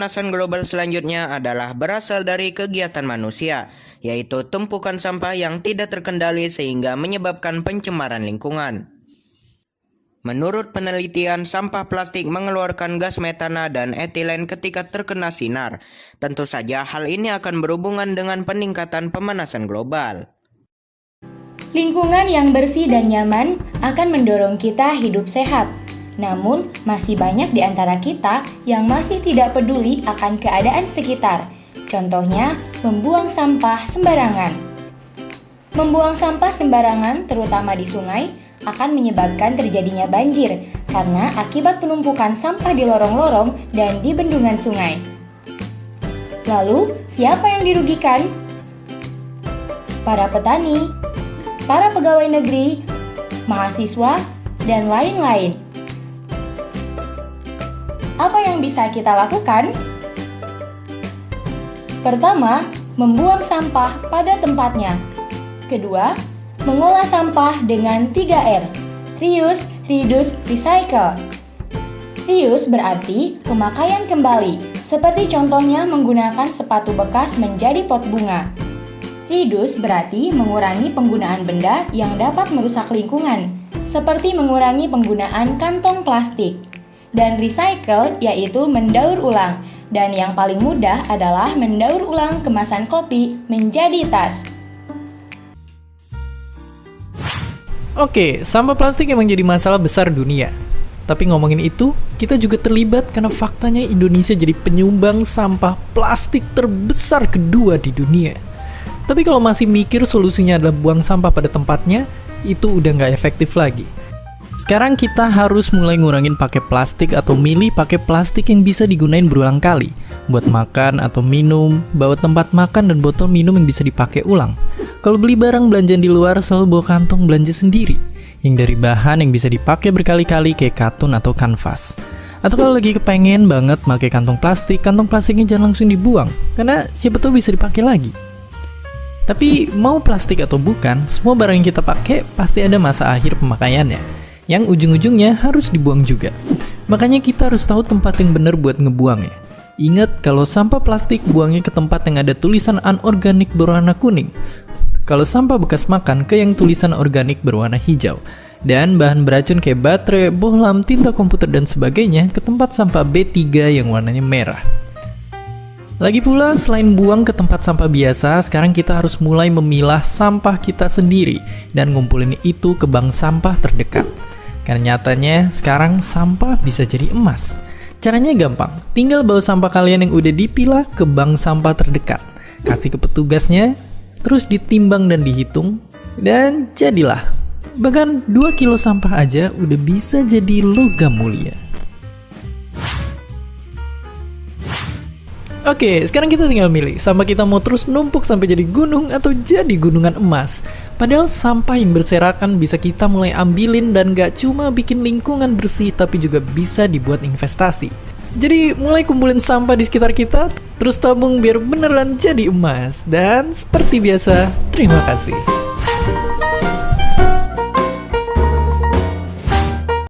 Pemanasan global selanjutnya adalah berasal dari kegiatan manusia, yaitu tumpukan sampah yang tidak terkendali sehingga menyebabkan pencemaran lingkungan. Menurut penelitian, sampah plastik mengeluarkan gas metana dan etilen ketika terkena sinar. Tentu saja hal ini akan berhubungan dengan peningkatan pemanasan global. Lingkungan yang bersih dan nyaman akan mendorong kita hidup sehat. Namun, masih banyak di antara kita yang masih tidak peduli akan keadaan sekitar. Contohnya, membuang sampah sembarangan. Membuang sampah sembarangan, terutama di sungai, akan menyebabkan terjadinya banjir karena akibat penumpukan sampah di lorong-lorong dan di bendungan sungai. Lalu, siapa yang dirugikan? Para petani, para pegawai negeri, mahasiswa, dan lain-lain. Apa yang bisa kita lakukan? Pertama, membuang sampah pada tempatnya. Kedua, mengolah sampah dengan 3R. Reuse, reduce, recycle. Reuse berarti pemakaian kembali, seperti contohnya menggunakan sepatu bekas menjadi pot bunga. Reduce berarti mengurangi penggunaan benda yang dapat merusak lingkungan, seperti mengurangi penggunaan kantong plastik. Dan recycle yaitu mendaur ulang, dan yang paling mudah adalah mendaur ulang kemasan kopi menjadi tas. Oke, sampah plastik emang jadi masalah besar dunia. Tapi ngomongin itu, kita juga terlibat karena faktanya Indonesia jadi penyumbang sampah plastik terbesar kedua di dunia. Tapi kalau masih mikir solusinya adalah buang sampah pada tempatnya, itu udah nggak efektif lagi. Sekarang kita harus mulai ngurangin pakai plastik atau milih pakai plastik yang bisa digunain berulang kali. Buat makan atau minum, bawa tempat makan dan botol minum yang bisa dipakai ulang. Kalau beli barang belanjaan di luar, selalu bawa kantong belanja sendiri, yang dari bahan yang bisa dipakai berkali-kali kayak katun atau kanvas. Atau kalau lagi kepengen banget pakai kantong plastiknya jangan langsung dibuang, karena siapa tahu bisa dipakai lagi. Tapi mau plastik atau bukan, semua barang yang kita pakai pasti ada masa akhir pemakaiannya, yang ujung-ujungnya harus dibuang juga. Makanya kita harus tahu tempat yang benar buat ngebuangnya. Ingat, kalau sampah plastik buangnya ke tempat yang ada tulisan anorganik berwarna kuning. Kalau sampah bekas makan ke yang tulisan organik berwarna hijau. Dan bahan beracun kayak baterai, bohlam, tinta komputer dan sebagainya ke tempat sampah B3 yang warnanya merah. Lagi pula, selain buang ke tempat sampah biasa, sekarang kita harus mulai memilah sampah kita sendiri dan ngumpulin itu ke bank sampah terdekat. Karena nyatanya sekarang sampah bisa jadi emas. Caranya gampang, tinggal bawa sampah kalian yang udah dipilah ke bank sampah terdekat. Kasih ke petugasnya, terus ditimbang dan dihitung, dan jadilah. Bahkan 2 kilo sampah aja udah bisa jadi logam mulia. Oke, sekarang kita tinggal milih, sampah kita mau terus numpuk sampai jadi gunung atau jadi gunungan emas. Padahal sampah yang berserakan bisa kita mulai ambilin dan gak cuma bikin lingkungan bersih, tapi juga bisa dibuat investasi. Jadi mulai kumpulin sampah di sekitar kita, terus tabung biar beneran jadi emas. Dan seperti biasa, terima kasih.